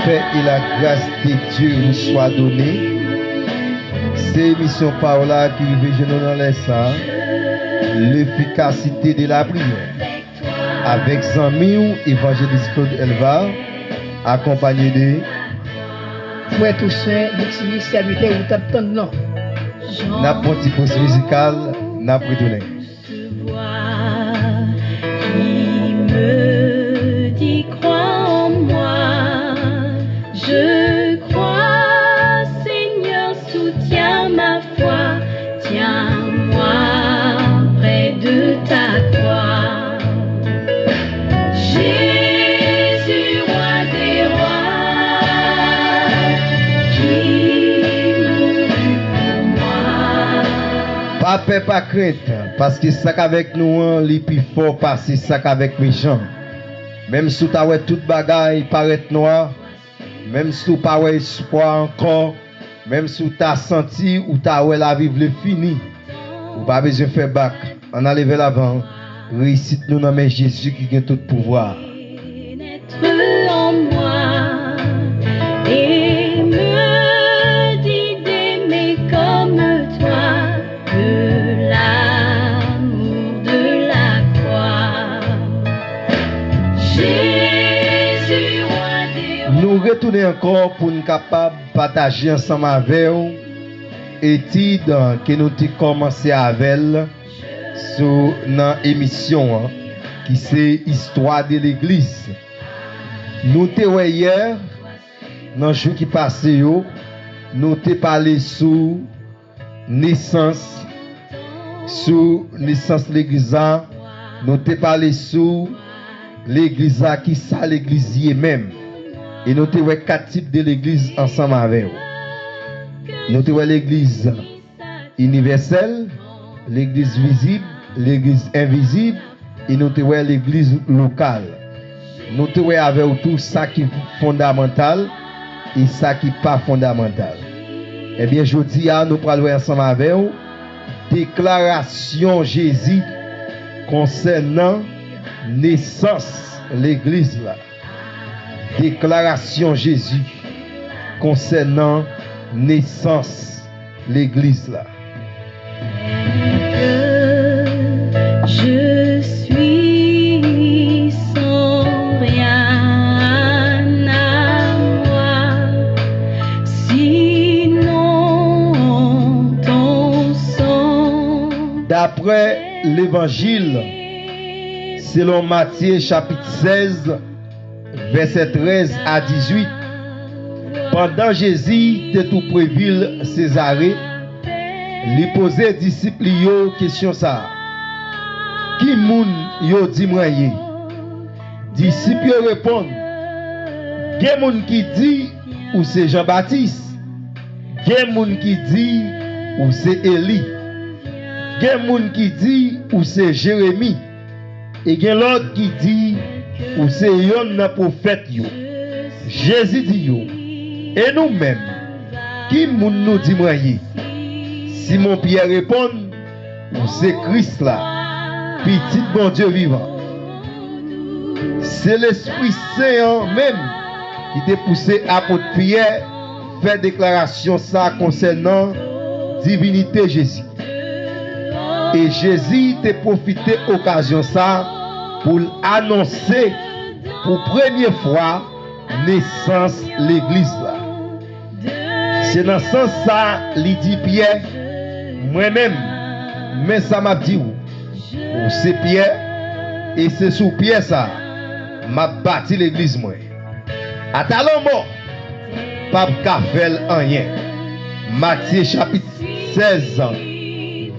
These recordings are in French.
paix et la grâce de Dieu vous soit donnée. C'est l'émission Paola qui vit dans les sangs, l'efficacité de la prière. Avec Zamiou, évangéliste Claude Elva, accompagné de Frère Toussaint, petit serviteur ou t'attends non. n'a pas de pause musicale, n'a pas de Qui me dit crois en moi, je crois, Seigneur, soutiens ma foi, tiens-moi près de ta croix. Jésus, roi des rois, qui mourut pour moi. Pas peur, pas crainte, parce que ça qu'avec nous, les plus fort passer ça qu'avec mes gens. Même si tu as toute bagaille paraît noir, même si tu n'as pas espoir encore, même si tu as senti ou tu as la vie le fini, ou pas besoin de faire bac, on a levé l'avant, réussite nous dans Jésus qui a tout pouvoir. Naître en moi et me dit d'aimer comme toi, de l'amour de la croix. Jésus, roi des rois. Nous retournons encore pour nous capables de partager ensemble avec vous étude que nous avons commencé avec sur notre émission qui c'est Histoire de l'Église. Nous avons hier, dans le jour qui passé, nous avons parlé sur naissance de l'Église. Nous avons parlé sur l'Église qui ça l'Église même. Et nous avons 4 types de l'Église ensemble avec vous. Nous avons l'Église universelle, l'Église visible, l'Église invisible et nous avons l'Église locale. Nous avons avec vous tout ça qui est fondamental et ça qui n'est pas fondamental. Eh bien, je dis à nous parlons ensemble avec vous déclaration Jésus concernant naissance l'Église là. Déclaration Jésus concernant naissance l'Église là. Je suis sans rien à moi, sinon ton sang. D'après l'évangile selon Matthieu chapitre 16 verset 13 à 18, pendant Jésus de tout préville Césarée, lui posait disciples yo question ça. Qui moun yo di mwenye? Disciples yo répondent. Gen moun qui dit ou c'est Jean-Baptiste. Gen moun qui dit ou c'est Élie. Gen moun qui dit ou c'est Jérémie. Et gen l'autre qui dit ou c'est yon nan prophète yo. Jésus dit yo. Et nous-mêmes, qui moun nous dit mwenye? Simon Pierre répond, ou c'est Christ là, petit bon Dieu vivant. C'est l'Esprit Saint même qui t'a poussé apôtre Pierre faire déclaration ça concernant divinité Jésus. Et Jésus t'a profité occasion ça pour annoncer pour première fois naissance l'église là. C'est dans ce sens ça, il dit Pierre, moi-même, mais ça m'a dit ou c'est Pierre, et c'est sous Pierre ça, m'a bâti l'église moi. À talon mort, pas qu'à faire rien. Matthieu chapitre 16,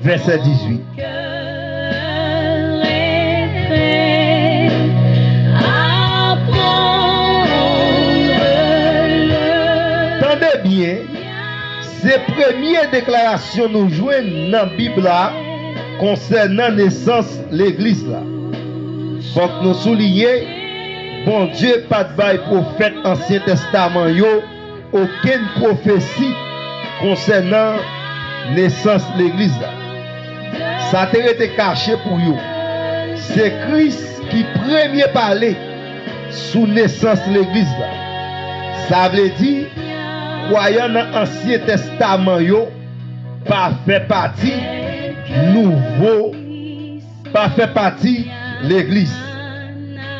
verset 18. Tendez bien. Ces premières déclarations nous jouent dans la Bible concernant naissance l'église là. Faut que nous soulignions, bon Dieu pas de bail prophète ancien testament yo, aucune prophétie concernant naissance l'église là. Ça a été caché pour yo. C'est Christ qui premier parlait sous naissance l'église là. Ça veut dire, croyant dans l'Ancien Testament, yo, pas fait partie nouveau, pas fait partie l'église.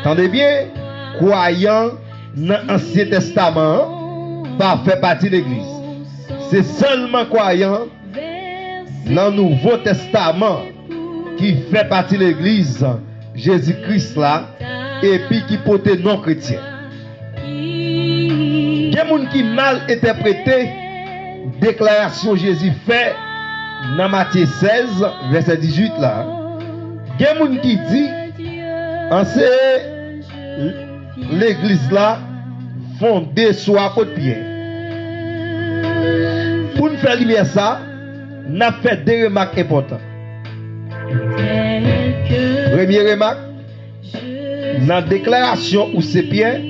Entendez bien, croyant dans l'Ancien Testament, pas fait partie de l'église. C'est seulement croyant dans le Nouveau Testament qui fait partie de l'église, Jésus-Christ là, et puis qui porte non chrétien. Il y a des gens qui mal interprété déclaration Jésus fait dans Matthieu 16, verset 18 là. Il y a des gens qui dit l'église là fondée sur l'apôtre Pierre. Pour nous faire lumière ça, nous avons fait deux remarques importantes. Première remarque, dans la déclaration où c'est Pierre,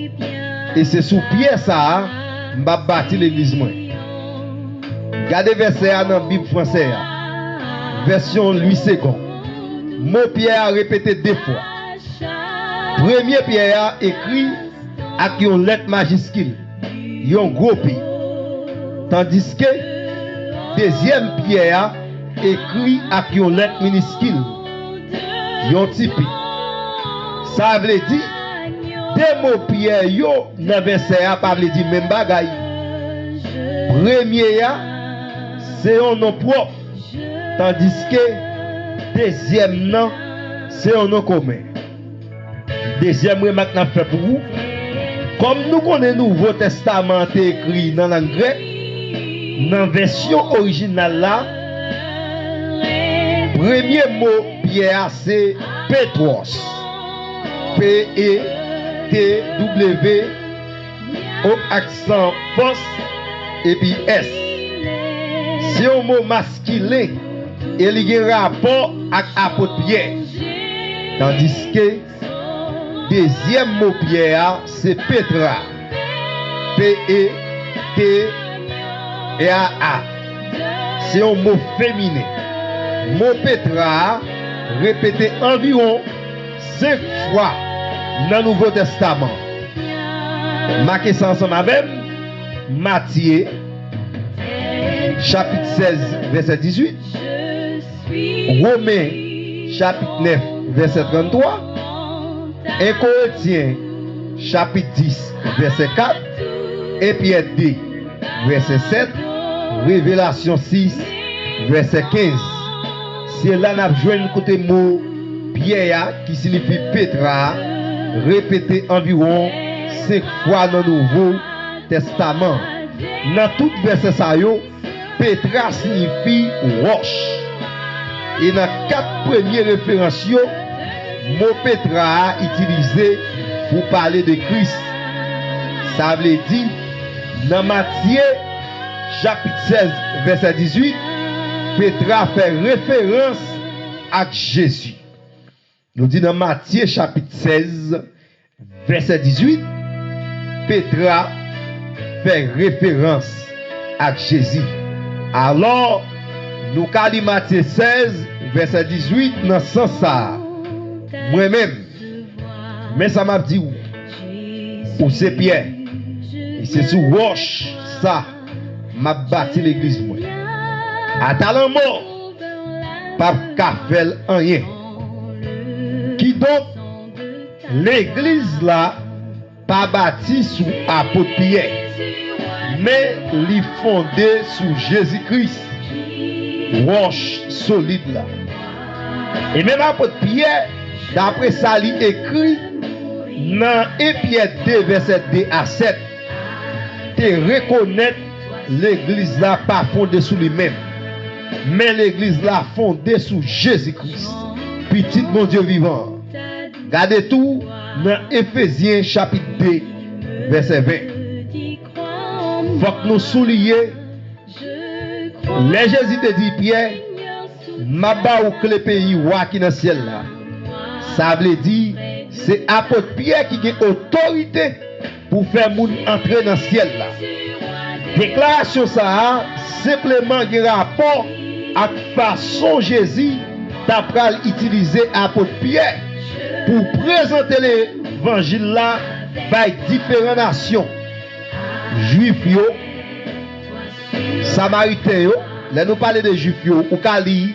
et c'est sous Pierre ça, je vais bâtir l'église. Regardez verset dans la Bible française, version Louis II. Mot Pierre a répété deux fois. Premier Pierre a écrit avec une lettre majuscule, un gros P. Tandis que deuxième Pierre a écrit avec une lettre minuscule, un petit P. Ça veut dire, deux mots Pierre yo dans verset a pas veut dire même bagaille. Premier a c'est un nom propre, tandis que deuxième nom c'est un nom commun. Deuxième remarque n'a fait pour vous. Comme nous connaissons le Nouveau Testament écrit dans l'anglais, dans la version originale là, premier mot Pierre c'est Petros. P-E-T-W au accent post et puis S. C'est un mot masculin et il a un rapport avec l'apôtre Pierre. Tandis que deuxième mot Pierre c'est Petra. P-E-T-R-A. C'est un mot féminin. Mot Petra répété environ 5 fois dans le Nouveau Testament. Marquez ça ensemble avec Matthieu chapitre 16 verset 18, Romains chapitre 9 verset 33, 1 Corinthiens chapitre 10 verset 4, et Pierre 2 verset 7, Révélation 6 verset 15. C'est là qu'on a joué un côté mot Pierre qui signifie Petra, répété environ 5 fois dans le Nouveau Testament. Dans tout verset ça yo, Petra signifie roche. Et dans 4 premières références yo, mot Petra utilisé pour parler de Christ. Ça veut dire dans Matthieu chapitre 16 verset 18, Petra fait référence à Jésus. Nous dit dans Matthieu chapitre 16 verset 18, Petra fait référence à Jésus. Alors, nous avons Matthieu 16 verset 18 dans ce sens ça. Moi-même, mais ça m'a dit où c'est Pierre. Et c'est sous roche ça m'a bâti l'église moi. À talent mort, pas qu'à faire rien. Qui donc l'église là pas bâtie sous apôtre Pierre, mais li fondée sous Jésus-Christ, roche solide là. Et même apôtre Pierre, d'après ça il écrit dans Pierre 2 verset 2 à 7, te reconnaître l'église là pas fondée sous lui-même, mais l'église là fondée sous Jésus-Christ, petit mon Dieu vivant. Regardez tout dans Éphésiens chapitre 2 verset 20. Faut que nous soulignions les Jésus te dit Pierre, m'a ba ou que le pays wa qui dans le ciel là. Ça veut dire c'est apôtre Pierre qui a autorité pour faire moun entrer dans le ciel là. Déclaration ça simplement un rapport avec façon Jésus d'après utiliser apôtre Pierre pour présenter l'évangile là par différentes nations. Juif yo, Samaritain yo, là nous parler de Juif yo, ou kali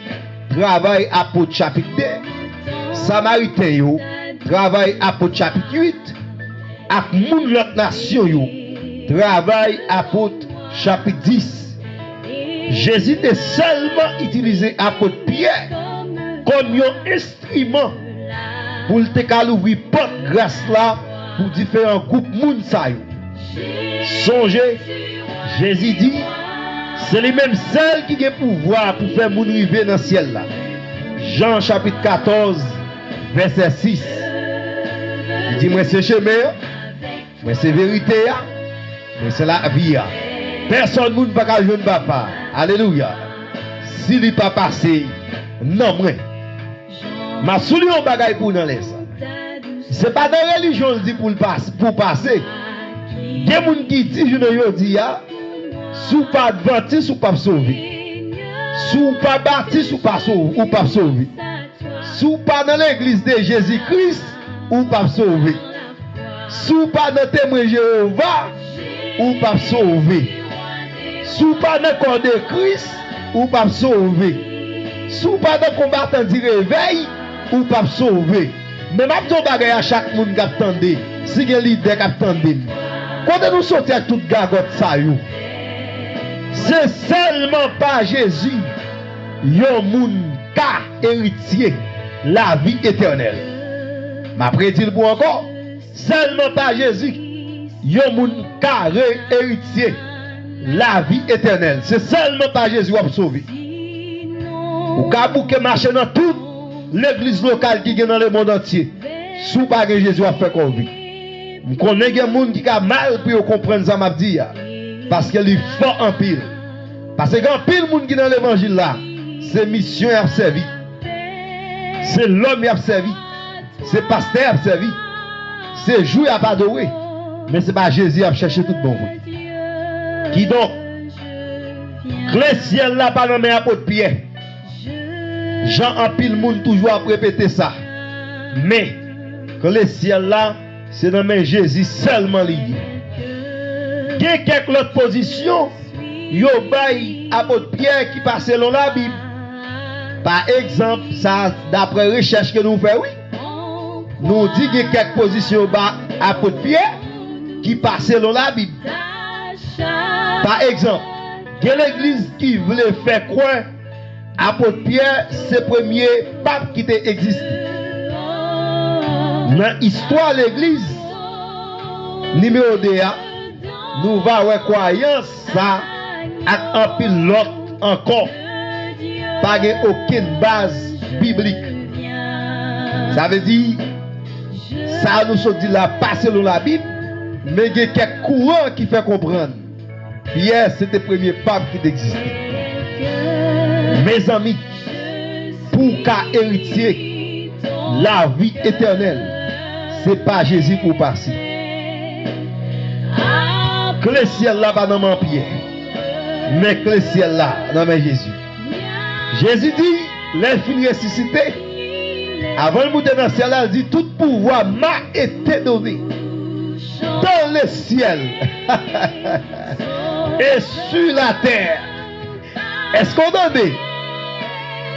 travail apôtre chapitre 2. Samaritain yo, travail apôtre chapitre 8. Ak moun l'autre nation yo, travail apôtre chapitre 10. Jésus a seulement utilisé apôtre Pierre comme un instrument pour te ouvrir porte grâce là pour différents groupes moun sa yo. Songez, Jésus dit, c'est lui-même seul qui a pouvoir pour faire moun river dans le ciel là. Jean chapitre 14, verset 6. Il dit, moi c'est chemin, moi c'est vérité, moi c'est la vie. Personne ne peut pas jouer papa. Alléluia. S'il n'est pas passé, non, moi. Ma soulier un bagay pour nous laisser. Ce n'est pas dans la religion dit pour passer. Il y a des gens qui disent, je dis, sous pas adventiste ou pas sauvé. Sous pas baptiste ou pas sauvé. Sous pas dans l'église de Jésus-Christ ou pas sauvé. Sous pas dans témoin Jéhovah ou pas sauvé. Sous pas dans le corps de Christ ou pas sauvé. Sous pas dans le combattant du réveil ou pas sauvé. Mais maintenant, bagay à chaque monde qui attend. Si il y a un leader qui attend. Quand nous sortons avec toute gagotte ça, c'est seulement par Jésus yon moun ka héritier la vie éternelle. Ma prédit pour encore, seulement par Jésus yon moun ka héritier la vie éternelle. C'est seulement par Jésus qu'on sauvé. Ou ka bouke marcher dans toute l'église locale qui est dans le monde entier. Sous pas que Jésus a fait qu'on vit. Je connais des gens qui ont mal pour comprendre ça m'a dit. Parce qu'il est fort en pile. Parce que quand pile monde qui est dans l'évangile là, c'est mission à servi. C'est l'homme qui a servi. C'est pasteur qui a servi. C'est jouer à pas adoré. Mais c'est pas Jésus qui a cherché tout bon. Qui donc? Le ciel là pas dans mes apôtres Pierre. Jean en pile monde toujours à répéter ça. Mais quand le ciel là, c'est dans mes Jésus seulement lié. Il y a quelques autres positions. Yo bay apôtre Pierre qui passe selon la Bible. Par exemple, ça d'après recherche que nous faisons, oui. Nous dit qu'il y a quelques positions bas apôtre Pierre qui passe selon la Bible. Par exemple, il y a l'église qui voulait faire croire apôtre Pierre, c'est le premier pape qui a existé. Dans l'histoire de l'église, numéro 2, nous va avoir croyance ça à un pilote encore. Pas aucune base biblique. Ça veut dire, ça nous dit là, pas selon la Bible, mais il y a quelques courants qui fait comprendre. Pierre, c'était le premier pape qui existait. Mes amis, pour qu'à héritier la vie éternelle, c'est pas Jésus pour passer. Que le ciel là pas dans mon Pierre, mais que le ciel là dans mon Jésus. Jésus dit, l'infini ressuscité, avant de monter dans le ciel là, il dit, tout pouvoir m'a été donné dans le ciel et sur la terre. Est-ce qu'on donne?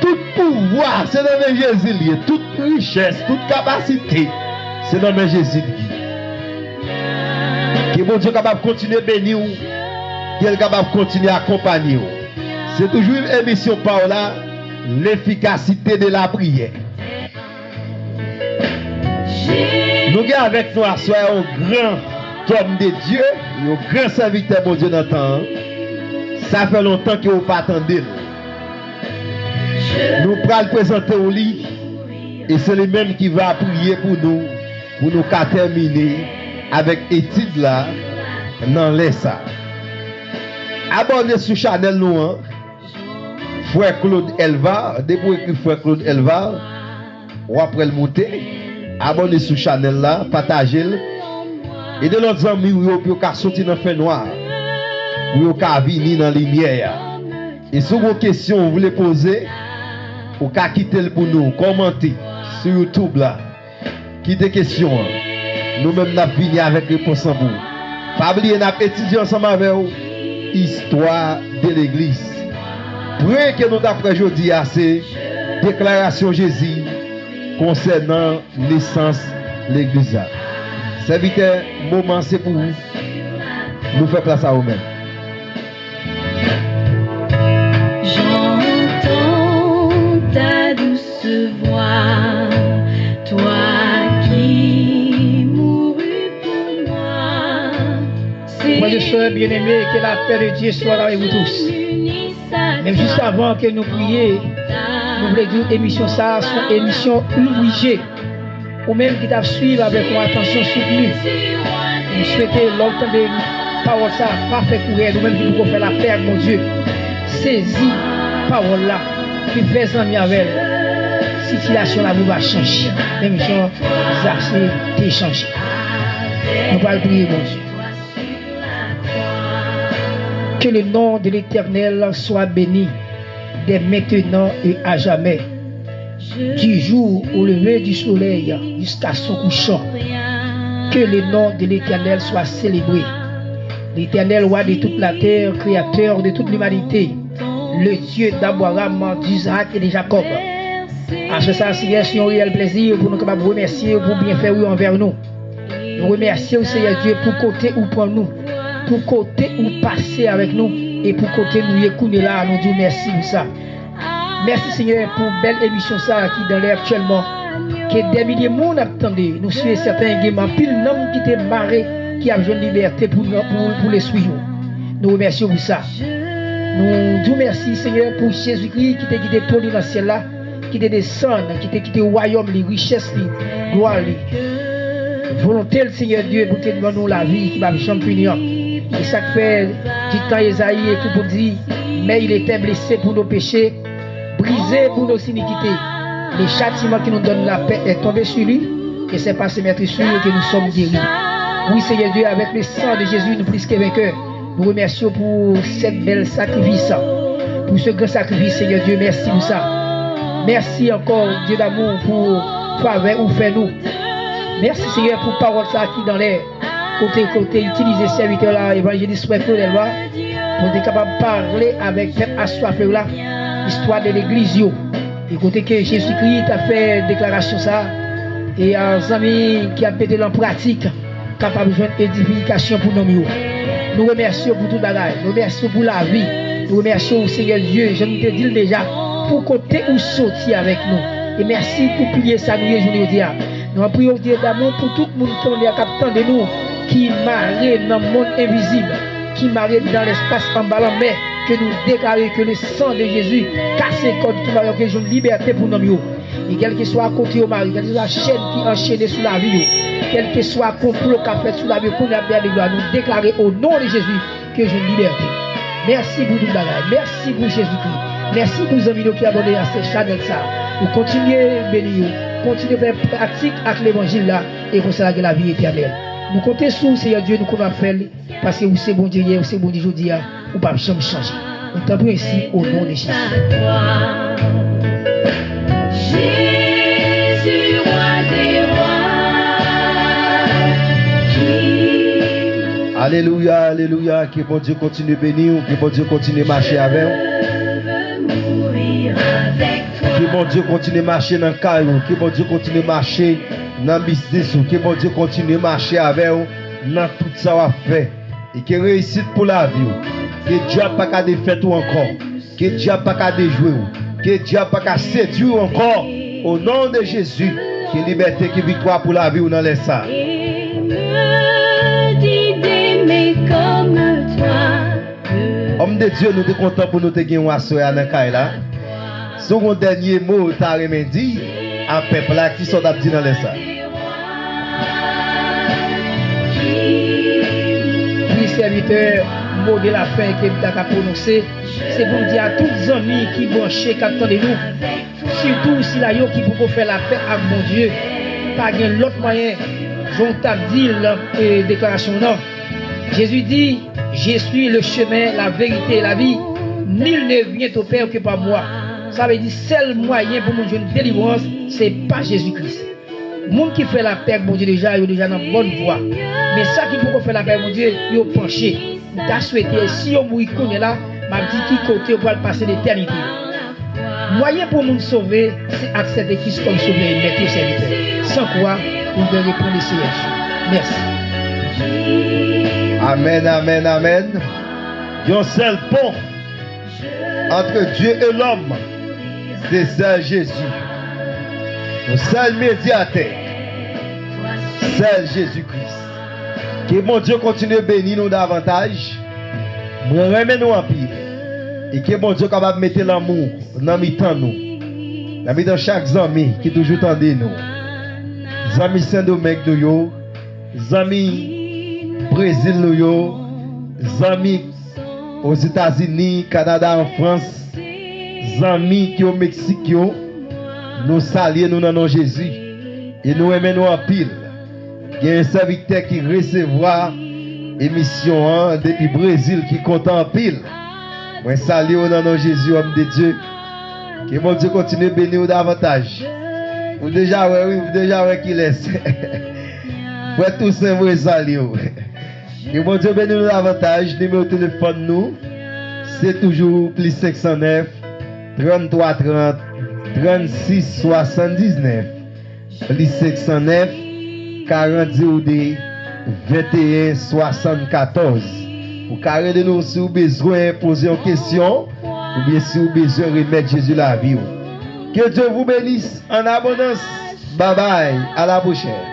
Tout pouvoir, c'est dans le Jésus lié. Toute richesse, toute capacité, c'est dans le Jésus lié. Que bon Dieu est capable de continuer à bénir, qu'il est capable de continuer à accompagner. C'est toujours une émission par là, l'efficacité de la prière. Nous avons avec nous à soi un grand homme de Dieu, un grand serviteur de Dieu dans le temps. Ça fait longtemps que vous pas attendu. Nous pourrons le présenter au lit. Et c'est lui-même qui va prier pour nous terminer avec l'étude là, dans l'ESA. Abonnez sur Chanel nous, hein. Frère Claude Elva, depuis que Frère Claude Elva, ou après le monter, abonnez sur Chanel là, partagez-le. Et de l'autre amis, vous pouvez sortir dans le fait noir. Vous pouvez venir dans la lumière. Et si vos questions, vous voulez poser, vous pouvez quitter le pour nous, commenter sur YouTube là. Quittez questions. Nous-mêmes, nous venons avec réponse en vous. Pas oublier n'a étudier ensemble avec vous histoire de l'église. Premier que nous d'après jeudi c'est déclaration Jésus concernant naissance l'église. Serviteur, moment c'est pour vous. Nous faisons place à vous-même. J'entends ta douce voix, toi qui mourus pour moi. Frères et sœurs bien-aimés, que la paix de Dieu soit avec vous tous. Même juste avant que nous prions, nous voulons dire émission ça, c'est émission obligée. Ou même qui t'a suivi avec une attention soutenue. Nous souhaitons longtemps de parole ça, pas fait courir, nous-mêmes qui pouvons faire la paix avec mon Dieu. Saisis parole là, puis fais amis avec elle. Situation là, vous va changer. Même chose, ça c'est changé. Nous allons prier mon Dieu. Que le nom de l'Éternel soit béni dès maintenant et à jamais. Du jour au lever du soleil jusqu'à son couchant. Que le nom de l'Éternel soit célébré. L'Éternel, roi de toute la terre, créateur de toute l'humanité, le Dieu d'Abraham, d'Isaac et de Jacob. À ce sens, c'est un réel plaisir pour nous capables de remercier pour bien faire envers nous. Nous remercions, Seigneur Dieu, pour côté ou pour nous, pour côté ou passer avec nous, et pour côté nous écouter là, nous disons merci pour ça. Merci Seigneur pour belle émission ça qui dans l'air actuellement. Que des milliers de monde attendent. Nous suivons certains gaiements, pile nom qui était marré, qui a besoin de liberté pour les suivre. Nous remercions pour ça. Nous disons merci Seigneur pour Jésus-Christ qui t'a quitté tout dans le ciel là, qui t'a descendu, qui t'a quitté le royaume, les richesses, les gloires. Volonté le Seigneur Dieu pour te donner la vie qui va jamais finir. Et ça fait du temps Esaïe et tout pour dire, mais il était blessé pour nos péchés, brisé pour nos iniquités. Le châtiment qui nous donne la paix est tombé sur lui, et c'est par ses maîtres sur lui que nous sommes guéris. Oui Seigneur Dieu, avec le sang de Jésus, nous plus que vainqueurs. Nous remercions pour cette belle sacrifice, pour ce grand sacrifice Seigneur Dieu, merci pour ça. Merci encore Dieu d'amour pour faveur ou fait nous. Merci Seigneur pour parole ça qui dans l'air. Côté utiliser serviteur là, évangéliste pour être capable de parler avec cette assoiffeur là, l'histoire de l'église. Et côté que Jésus-Christ a fait déclaration ça, et un ami qui a pété en pratique, capable de faire une édification pour nous. Nous remercions pour tout le bagage, nous remercions pour la vie, nous remercions Seigneur Dieu, je nous te dis déjà, pour côté où sortir avec nous. Et merci pour prier ça nous aujourd'hui. Nous prions Dieu d'amour pour tout le monde qui est captant de nous, qui marre dans le monde invisible, qui marre dans l'espace en bas mais que nous déclarons que le sang de Jésus casse les codes qui marque une liberté pour nous. Et quel que soit côté au mari, quelle que soit la chaîne qui enchaîne sur la vie, quel que soit le complot qui a fait sur la vie pour nous déclarer au nom de Jésus que j'ai une liberté. Merci pour tout le bagage, merci pour Jésus-Christ, merci pour les amis qui abonnent à ces channels. Vous continuez à bénir, continuez à faire pratique avec l'évangile là et pour ça la vie éternelle. Nous comptons sur Seigneur Dieu, nous qu'on va faire parce que vous c'est bon Dieu, vous c'est bon Dieu aujourd'hui, ou pas jamais changer. Nous t'en prions ici au nom de Jésus. Jésus, roi des rois. Alléluia, alléluia, que bon Dieu continue de bénir, que bon Dieu continue de marcher avec vous. Que bon Dieu continue de marcher dans le caillou, que bon Dieu continue de marcher dans le business, que bon Dieu continue de marcher avec vous dans tout ça va faire. Et que réussite pour la vie. Que Dieu n'a pas qu'à défaire tout encore. Que Dieu n'a pas qu'à déjouer. Que Dieu n'a pas qu'à séduire encore. Au nom de Jésus, que liberté, que victoire pour la vie ou dans les salles. Et me dit d'aimer comme toi. Homme de Dieu, nous sommes contents pour nous te gagner un soir dans le là. Son dernier mot, tu as dit à peuple là qui sont dit dans les salles. Oui, serviteur, mot de la fin que nous avons prononcé, c'est pour dire à tous les amis qui branchent, qui attendent nous, surtout si la yo qui peut faire la paix avec mon Dieu, pas de l'autre moyen, vont dire la déclaration non. Jésus dit, je suis le chemin, la vérité et la vie, nul ne vient au Père que par moi. Ça veut dire, seul moyen pour mon Dieu de délivrance, c'est pas Jésus-Christ. monde qui fait la paix avec mon Dieu déjà, il est déjà dans la bonne voie. Mais ça qui peut faire la paix avec mon Dieu, il est penché. Il t'a souhaité, si on mouille connaît là, m'a dit qui côté pour passer l'éternité. Moyen pour nous sauver, c'est accepter Christ comme sauveur et maître serviteur. Sans quoi, vous devez répondre les sièges. Merci. Amen, amen, amen. Il y a un seul pont entre Dieu et l'homme. C'est ça Jésus. Le seul médiateur. C'est Jésus-Christ. Que mon Dieu continue de bénir nous davantage. Nous remettons en pile. Et que mon Dieu capable de mettre l'amour dans mi-temps nous. Dans mi-temps chaque ami qui toujours tendez nous. Amis Saint-Domingue nous yo. Amis Brésil nous yo. Amis aux États-Unis, Canada, en France. Amis qui au Mexique yo. Nous saluons nous dans nos Jésus. Et nous aimons en pile. Il y a un serviteur qui recevra émission depuis Brésil qui compte en pile. Moi salue au nom de Jésus, homme de Dieu. Que mon Dieu continue de bénir davantage. Vous déjà oui, vous déjà ouais qui laisse. Pour tous ces mots salut. Que mon Dieu bénisse nous davantage. Numéro de téléphone nous, c'est toujours plus 509 33 30 36 79. Plus 509 40 02 21 74. Vous carrez de nous si vous avez besoin de poser une question ou bien si vous avez besoin de remettre Jésus la vie. Que Dieu vous bénisse en abondance. Bye bye. À la prochaine.